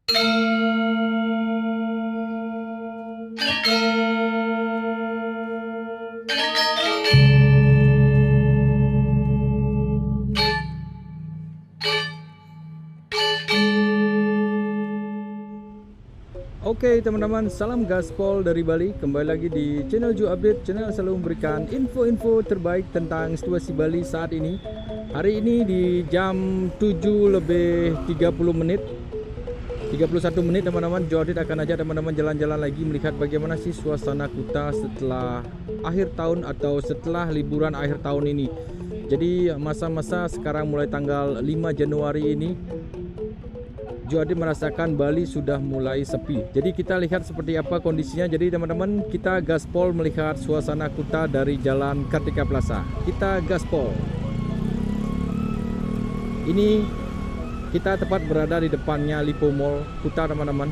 Oke teman-teman, salam gaspol dari Bali. Kembali lagi di channel Ju Update, channel selalu memberikan info-info terbaik tentang situasi Bali saat ini. Hari ini di jam 7:30 31 menit teman-teman, Ju Update akan ajak teman-teman jalan-jalan lagi melihat bagaimana sih suasana Kuta setelah akhir tahun atau setelah liburan akhir tahun ini. Jadi masa-masa sekarang mulai tanggal 5 Januari ini Ju Update merasakan Bali sudah mulai sepi. Jadi kita lihat seperti apa kondisinya. Jadi teman-teman, kita gaspol melihat suasana Kuta dari Jalan Kartika Plaza. Kita gaspol. Ini kita tepat berada di depannya Lipo Mall Kuta teman-teman.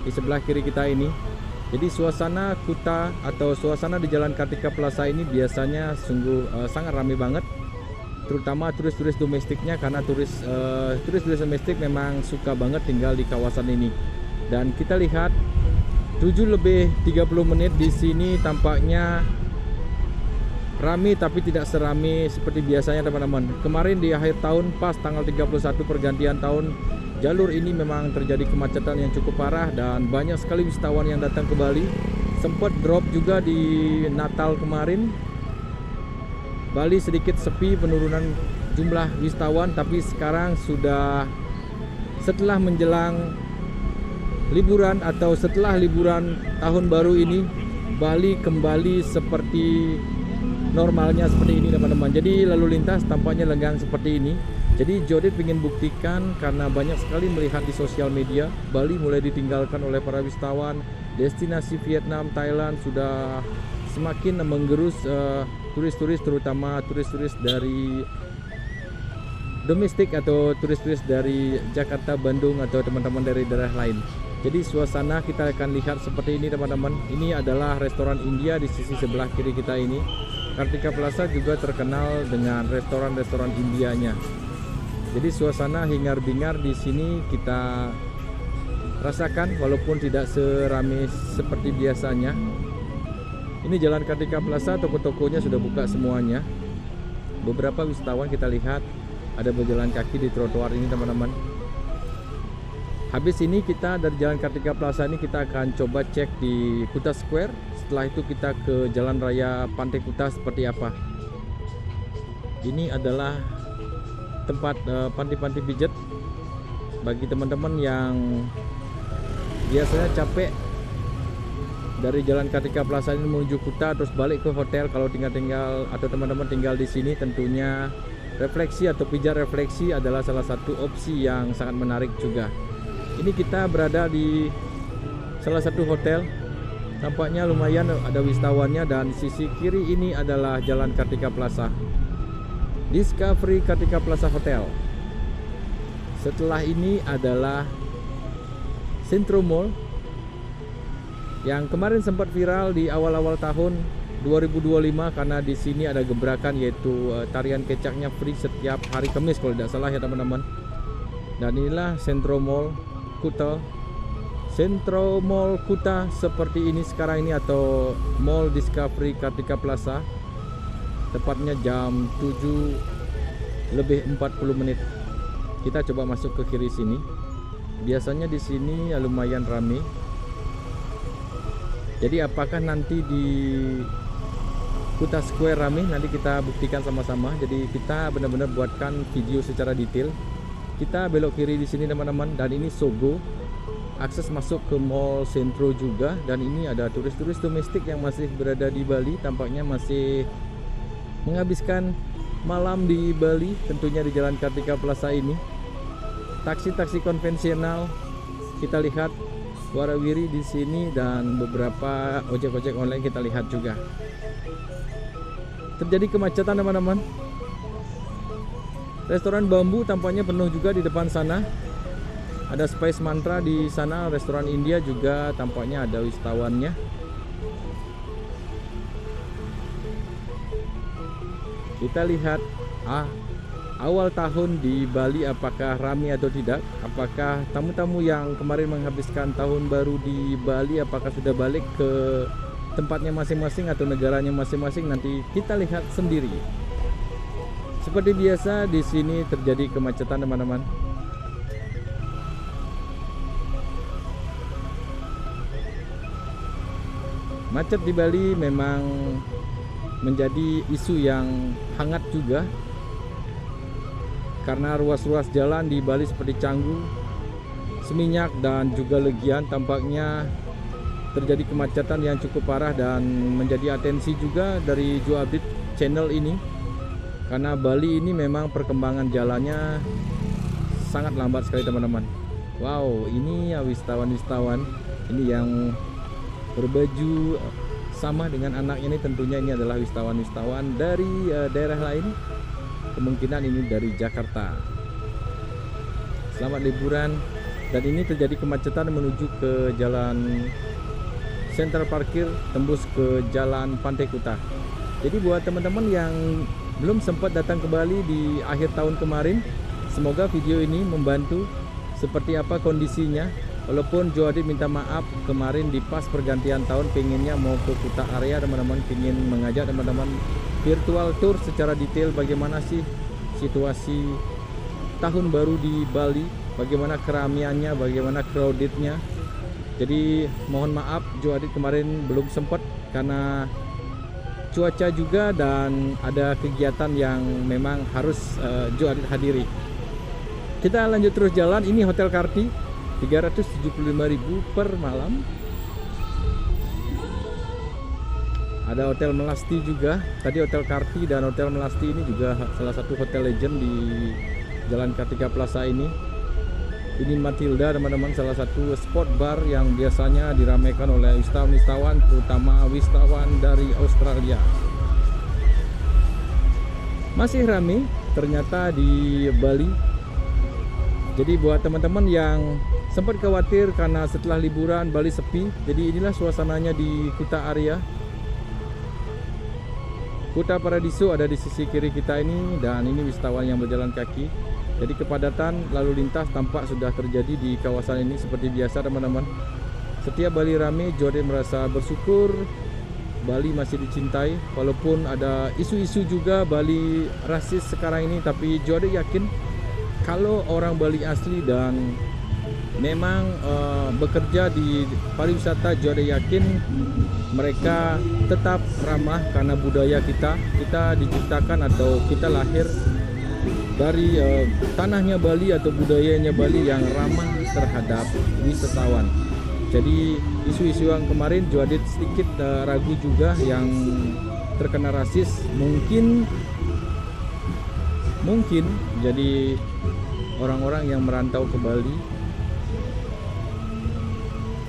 Di sebelah kiri kita ini. Jadi suasana Kuta atau suasana di Jalan Kartika Plaza ini biasanya sungguh sangat ramai banget. Terutama turis-turis domestiknya, karena turis domestik memang suka banget tinggal di kawasan ini. Dan kita lihat 7:30 di sini tampaknya ramai, tapi tidak serami seperti biasanya teman-teman. Kemarin di akhir tahun pas tanggal 31 pergantian tahun, jalur ini memang terjadi kemacetan yang cukup parah dan banyak sekali wisatawan yang datang ke Bali. Sempat drop juga di Natal kemarin. Bali sedikit sepi penurunan jumlah wisatawan, tapi sekarang sudah setelah menjelang liburan atau setelah liburan tahun baru ini, Bali kembali seperti normalnya seperti ini teman-teman. Jadi lalu lintas tampaknya lenggang seperti ini. Jadi Ju Update ingin buktikan, karena banyak sekali melihat di sosial media Bali mulai ditinggalkan oleh para wisatawan. Destinasi Vietnam, Thailand sudah semakin menggerus turis-turis, terutama turis-turis dari domestik atau turis-turis dari Jakarta, Bandung atau teman-teman dari daerah lain. Jadi suasana kita akan lihat seperti ini teman-teman. Ini adalah restoran India di sisi sebelah kiri kita ini. Kartika Plaza juga terkenal dengan restoran-restoran Indianya. Jadi suasana hingar-bingar di sini kita rasakan walaupun tidak seramai seperti biasanya. Ini Jalan Kartika Plaza, toko-tokonya sudah buka semuanya. Beberapa wisatawan kita lihat ada berjalan kaki di trotoar ini teman-teman. Habis ini kita dari Jalan Kartika Plaza ini kita akan coba cek di Kuta Square. Setelah itu kita ke Jalan Raya Pantai Kuta seperti apa. Ini adalah tempat panti-panti pijat bagi teman-teman yang biasanya capek dari Jalan Kartika Plaza ini menuju Kuta terus balik ke hotel. Kalau tinggal atau teman-teman tinggal di sini, tentunya refleksi atau pijat refleksi adalah salah satu opsi yang sangat menarik juga. Ini kita berada di salah satu hotel. Tampaknya lumayan ada wisatawannya, dan di sisi kiri ini adalah Jalan Kartika Plaza. Discovery Kartika Plaza Hotel. Setelah ini adalah Centro Mall yang kemarin sempat viral di awal-awal tahun 2025, karena di sini ada gebrakan, yaitu tarian kecaknya free setiap hari Kamis kalau tidak salah ya teman-teman. Dan inilah Centro Mall Kuta. Centro Mall Kuta seperti ini sekarang ini, atau Mall Discovery Kartika Plaza. Tepatnya jam 7:40. Kita coba masuk ke kiri sini. Biasanya di sini ya lumayan ramai. Jadi apakah nanti di Kuta Square ramai? Nanti kita buktikan sama-sama. Jadi kita benar-benar buatkan video secara detail. Kita belok kiri di sini teman-teman, dan ini Sogo. Akses masuk ke Mall Centro juga, dan ini ada turis-turis domestik yang masih berada di Bali, tampaknya masih menghabiskan malam di Bali, tentunya di Jalan Kartika Plaza ini. Taksi-taksi konvensional kita lihat warawiri di sini, dan beberapa ojek-ojek online kita lihat juga. Terjadi kemacetan teman-teman. Restoran Bambu tampaknya penuh juga di depan sana. Ada Spice Mantra di sana, restoran India juga tampaknya ada wisatawannya. Kita lihat awal tahun di Bali apakah ramai atau tidak, apakah tamu-tamu yang kemarin menghabiskan tahun baru di Bali apakah sudah balik ke tempatnya masing-masing atau negaranya masing-masing, nanti kita lihat sendiri. Seperti biasa di sini terjadi kemacetan teman-teman. Macet di Bali memang menjadi isu yang hangat juga, karena ruas-ruas jalan di Bali seperti Canggu, Seminyak dan juga Legian tampaknya terjadi kemacetan yang cukup parah dan menjadi atensi juga dari Joe Update channel ini, karena Bali ini memang perkembangan jalannya sangat lambat sekali teman-teman. Wow, ini ya wisatawan-wisatawan ini yang berbaju sama dengan anaknya ini, tentunya ini adalah wisatawan-wisatawan dari daerah lain, kemungkinan ini dari Jakarta. Selamat liburan. Dan ini terjadi kemacetan menuju ke jalan Center Parkir tembus ke jalan Pantai Kuta. Jadi buat teman-teman yang belum sempat datang ke Bali di akhir tahun kemarin, semoga video ini membantu seperti apa kondisinya. Walaupun Joe Adit minta maaf kemarin di pas pergantian tahun pengennya mau ke Kuta area teman-teman, pengen mengajak teman-teman virtual tour secara detail bagaimana sih situasi tahun baru di Bali, bagaimana keramiannya, bagaimana crowdednya. Jadi mohon maaf Joe Adit kemarin belum sempat karena cuaca juga dan ada kegiatan yang memang harus Joe Adit hadiri. Kita lanjut terus jalan. Ini Hotel Karti 375.000 per malam. Ada Hotel Melasti juga. Tadi Hotel Karti dan Hotel Melasti ini juga salah satu hotel legend di Jalan Kartika Plaza ini. Ini Matilda teman-teman, salah satu spot bar yang biasanya diramaikan oleh wisatawan-wisatawan, terutama wisatawan dari Australia. Masih ramai ternyata di Bali. Jadi buat teman-teman yang sempat khawatir karena setelah liburan Bali sepi, jadi inilah suasananya di Kuta area. Kuta Paradiso ada di sisi kiri kita ini, dan ini wisatawan yang berjalan kaki. Jadi kepadatan lalu lintas tampak sudah terjadi di kawasan ini seperti biasa teman-teman. Setiap Bali ramai, Joe Adit merasa bersyukur Bali masih dicintai. Walaupun ada isu-isu juga Bali rasis sekarang ini, tapi Joe Adit yakin kalau orang Bali asli dan memang bekerja di pariwisata, Joe Adit yakin mereka tetap ramah karena budaya kita diciptakan atau kita lahir dari tanahnya Bali atau budayanya Bali yang ramah terhadap wisatawan. Jadi isu-isu yang kemarin Joe Adit sedikit ragu juga yang terkena rasis, mungkin jadi orang-orang yang merantau ke Bali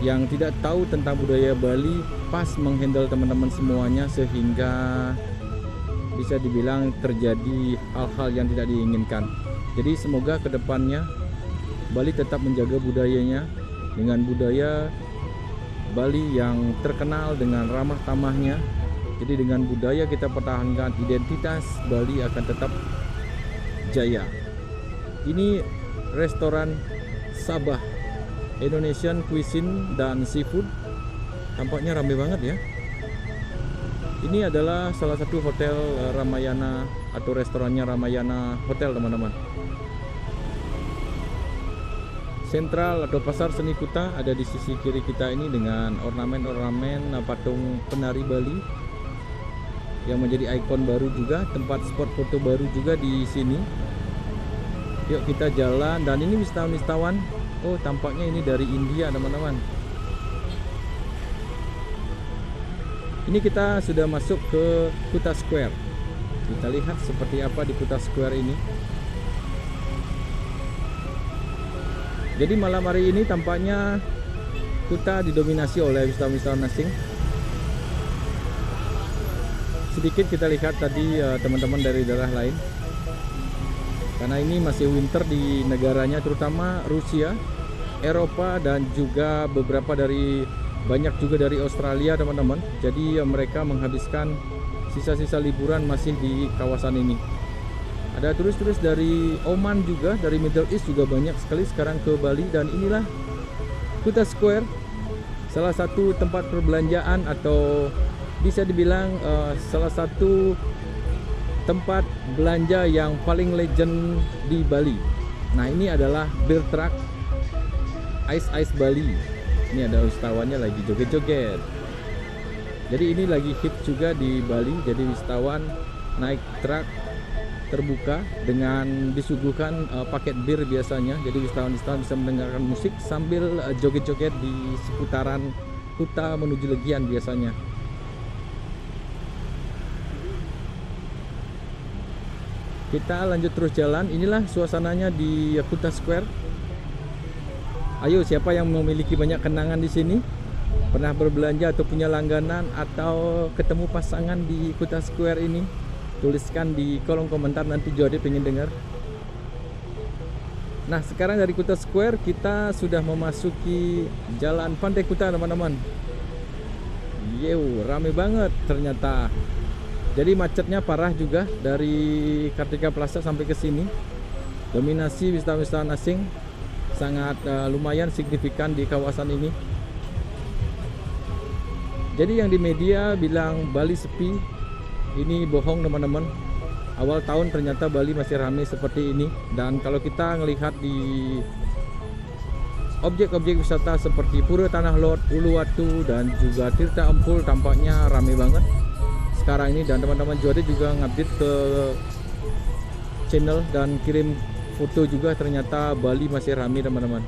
yang tidak tahu tentang budaya Bali pas menghandle teman-teman semuanya, sehingga bisa dibilang terjadi hal-hal yang tidak diinginkan. Jadi semoga kedepannya Bali tetap menjaga budayanya dengan budaya Bali yang terkenal dengan ramah tamahnya. Jadi dengan budaya kita pertahankan identitas Bali akan tetap jaya. Ini restoran Sabah, Indonesian Cuisine dan Seafood. Tampaknya ramai banget ya. Ini adalah salah satu hotel Ramayana atau restorannya Ramayana Hotel teman-teman. Sentral atau pasar seni Kuta ada di sisi kiri kita ini dengan ornamen-ornamen patung penari Bali yang menjadi ikon baru juga, tempat spot foto baru juga di sini. Yuk kita jalan, dan ini wisatawan-wisatawan. Oh, tampaknya ini dari India teman-teman. Ini kita sudah masuk ke Kuta Square. Kita lihat seperti apa di Kuta Square ini. Jadi malam hari ini tampaknya Kuta didominasi oleh wisatawan-wisatawan asing. Sedikit kita lihat tadi teman-teman dari daerah lain. Karena ini masih winter di negaranya, terutama Rusia, Eropa, dan juga beberapa banyak juga dari Australia teman-teman. Jadi mereka menghabiskan sisa-sisa liburan masih di kawasan ini. Ada turis-turis dari Oman juga, dari Middle East juga banyak sekali sekarang ke Bali. Dan inilah Kuta Square, salah satu tempat perbelanjaan atau bisa dibilang salah satu tempat belanja yang paling legend di Bali. Nah, ini adalah beer truck Ice Bali. Ini ada wisatawannya lagi joget-joget. Jadi ini lagi hit juga di Bali. Jadi wisatawan naik truk terbuka dengan disuguhkan paket bir biasanya. Jadi wisatawan-wisatawan bisa mendengarkan musik sambil joget-joget di seputaran Kuta menuju Legian biasanya. Kita lanjut terus jalan. Inilah suasananya di Kuta Square. Ayo, siapa yang memiliki banyak kenangan di sini? Pernah berbelanja atau punya langganan atau ketemu pasangan di Kuta Square ini? Tuliskan di kolom komentar, nanti Jody pengen dengar. Nah, sekarang dari Kuta Square kita sudah memasuki Jalan Pantai Kuta, teman-teman. Yew, rame banget ternyata. Jadi macetnya parah juga dari Kartika Plaza sampai ke sini. Dominasi wisatawan-wisatawan asing sangat lumayan signifikan di kawasan ini. Jadi yang di media bilang Bali sepi, ini bohong teman-teman. Awal tahun ternyata Bali masih ramai seperti ini. Dan kalau kita melihat di objek-objek wisata seperti Pura Tanah Lot, Uluwatu dan juga Tirta Empul tampaknya ramai banget sekarang ini. Dan teman-teman Jody juga ngupdate ke channel dan kirim foto juga, ternyata Bali masih ramai teman-teman.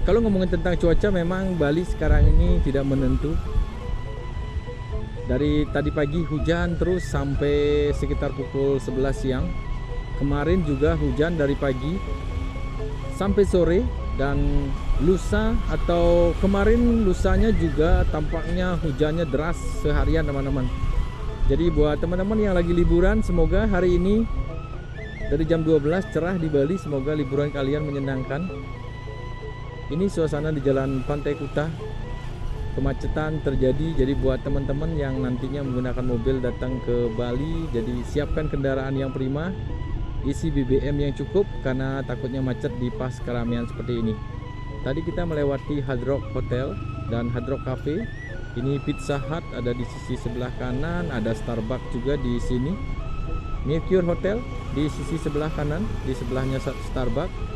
Kalau ngomongin tentang cuaca, memang Bali sekarang ini tidak menentu. Dari tadi pagi hujan terus sampai sekitar pukul 11 siang. Kemarin juga hujan dari pagi sampai sore. Dan lusa atau kemarin lusanya juga tampaknya hujannya deras seharian teman-teman. Jadi buat teman-teman yang lagi liburan, semoga hari ini dari jam 12 cerah di Bali. Semoga liburan kalian menyenangkan. Ini suasana di Jalan Pantai Kuta. Kemacetan terjadi, jadi buat teman-teman yang nantinya menggunakan mobil datang ke Bali, jadi siapkan kendaraan yang prima, isi BBM yang cukup karena takutnya macet di pas keramaian seperti ini. Tadi kita melewati Hard Rock Hotel dan Hard Rock Cafe. Ini Pizza Hut ada di sisi sebelah kanan, ada Starbucks juga di sini. Mercure Hotel di sisi sebelah kanan, di sebelahnya Starbucks.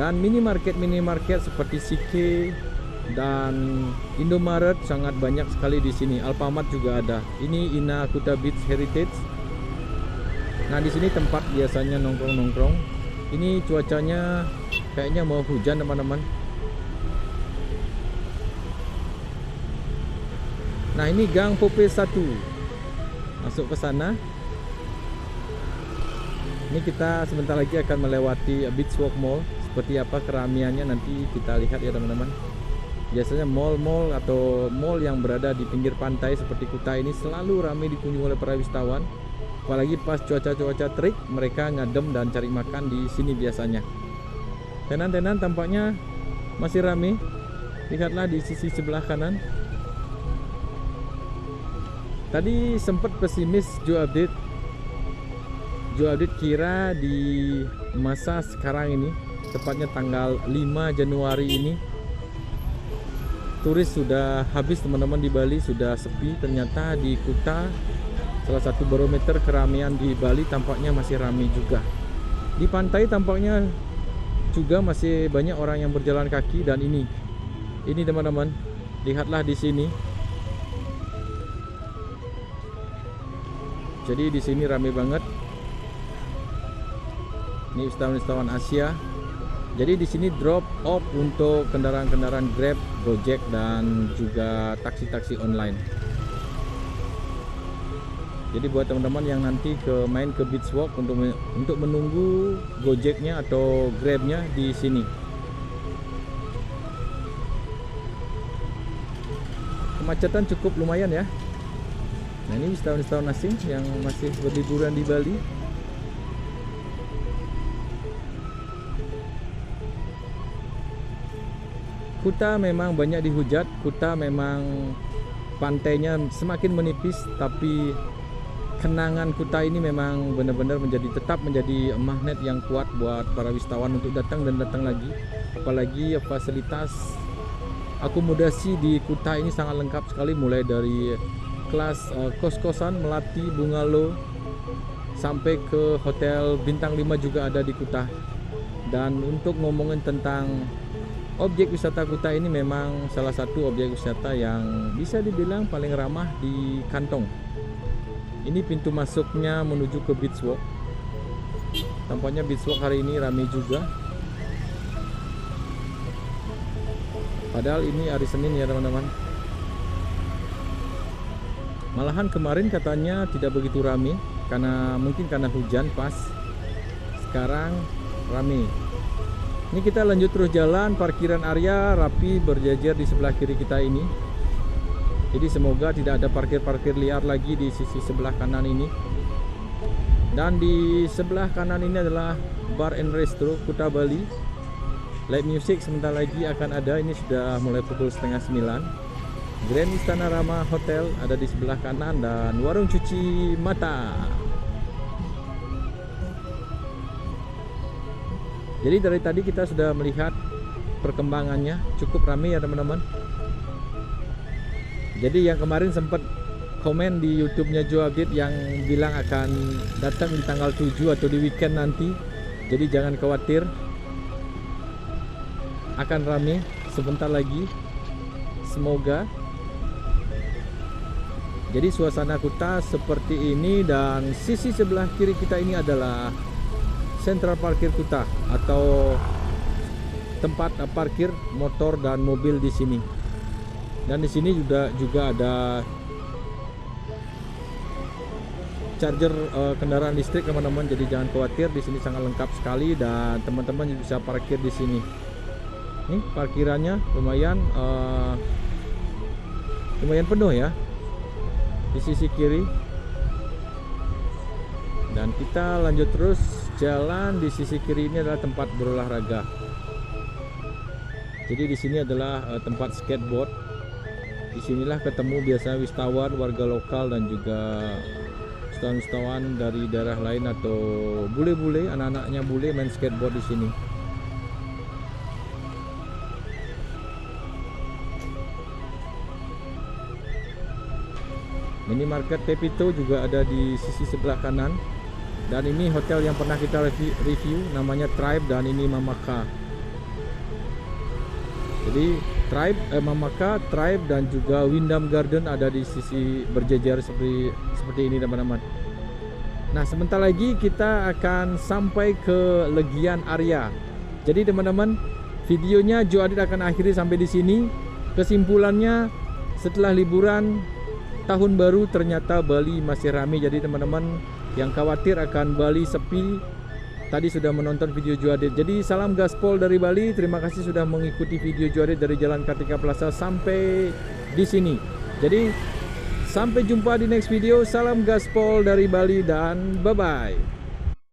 Dan minimarket seperti CK dan Indomaret sangat banyak sekali di sini. Alfamart juga ada. Ini Ina Kuta Beach Heritage. Nah, di sini tempat biasanya nongkrong-nongkrong. Ini cuacanya kayaknya mau hujan teman-teman. Nah, ini Gang Pope 1. Masuk ke sana. Ini kita sebentar lagi akan melewati Beach Walk Mall. Seperti apa keramiannya nanti kita lihat ya teman-teman. Biasanya mall-mall atau mall yang berada di pinggir pantai seperti Kuta ini selalu ramai dikunjungi oleh para wisatawan. Apalagi pas cuaca-cuaca terik, mereka ngadem dan cari makan di sini biasanya. Tenan-tenan tampaknya masih ramai. Lihatlah di sisi sebelah kanan. Tadi sempat pesimis Joe update kira di masa sekarang ini, tepatnya tanggal 5 Januari ini, turis sudah habis teman-teman di Bali, sudah sepi. Ternyata di Kuta, salah satu barometer keramaian di Bali, tampaknya masih ramai juga. Di pantai tampaknya juga masih banyak orang yang berjalan kaki. Dan ini teman-teman, lihatlah di sini. Jadi di sini ramai banget. Ini wisatawan Asia. Jadi di sini drop off untuk kendaraan-kendaraan Grab, Gojek dan juga taksi-taksi online. Jadi buat teman-teman yang nanti main ke Beach Walk untuk menunggu Gojeknya atau Grabnya di sini. Kemacetan cukup lumayan ya. Nah, ini wisatawan-wisatawan asing yang masih berliburan di Bali. Kuta memang banyak dihujat. Kuta memang pantainya semakin menipis, tapi kenangan Kuta ini memang benar-benar tetap menjadi magnet yang kuat buat para wisatawan untuk datang dan datang lagi. Apalagi fasilitas akomodasi di Kuta ini sangat lengkap sekali, mulai dari kelas kos-kosan, melati, bungalow, sampai ke hotel bintang 5 juga ada di Kuta. Dan untuk ngomongin tentang objek wisata Kuta ini, memang salah satu objek wisata yang bisa dibilang paling ramah di kantong. Ini pintu masuknya menuju ke Beach Walk. Tampaknya Beach Walk hari ini ramai juga. Padahal ini hari Senin ya teman-teman. Malahan kemarin katanya tidak begitu ramai, mungkin karena hujan pas. Sekarang ramai. Ini kita lanjut terus jalan, parkiran area rapi berjajar di sebelah kiri kita ini. Jadi semoga tidak ada parkir-parkir liar lagi di sisi sebelah kanan ini. Dan di sebelah kanan ini adalah Bar and Resto Kuta Bali. Live music sebentar lagi akan ada. Ini sudah mulai pukul 8:30. Grand Istana Rama Hotel ada di sebelah kanan, dan warung cuci mata. Jadi dari tadi kita sudah melihat perkembangannya, cukup ramai ya teman-teman. Jadi yang kemarin sempat komen di YouTube-nya Joe Update yang bilang akan datang di tanggal 7 atau di weekend nanti. Jadi jangan khawatir, akan ramai sebentar lagi, semoga. Jadi suasana Kuta seperti ini, dan sisi sebelah kiri kita ini adalah Central Parkir Kuta atau tempat parkir motor dan mobil di sini. Dan di sini juga ada charger kendaraan listrik teman-teman. Jadi jangan khawatir, di sini sangat lengkap sekali dan teman-teman bisa parkir di sini. Nih parkirannya lumayan penuh ya di sisi kiri. Dan kita lanjut terus jalan. Di sisi kiri ini adalah tempat berolahraga. Jadi di sini adalah tempat skateboard. Disinilah ketemu biasa wisatawan, warga lokal, dan juga wisatawan dari daerah lain atau bule-bule, anak-anaknya bule main skateboard di sini. Minimarket Pepito juga ada di sisi sebelah kanan. Dan ini hotel yang pernah kita review, namanya Tribe, dan ini Mamaka. Jadi Mamaka, Tribe, dan juga Wyndham Garden ada di sisi berjejer seperti ini teman-teman. Nah sebentar lagi kita akan sampai ke Legian area. Jadi teman-teman, videonya Joe Adit akan akhiri sampai di sini. Kesimpulannya, setelah liburan tahun baru ternyata Bali masih ramai. Jadi teman-teman yang khawatir akan Bali sepi, tadi sudah menonton video Joe Adit. Jadi salam gaspol dari Bali. Terima kasih sudah mengikuti video Joe Adit dari Jalan Kartika Plaza sampai di sini. Jadi sampai jumpa di next video. Salam gaspol dari Bali dan bye bye.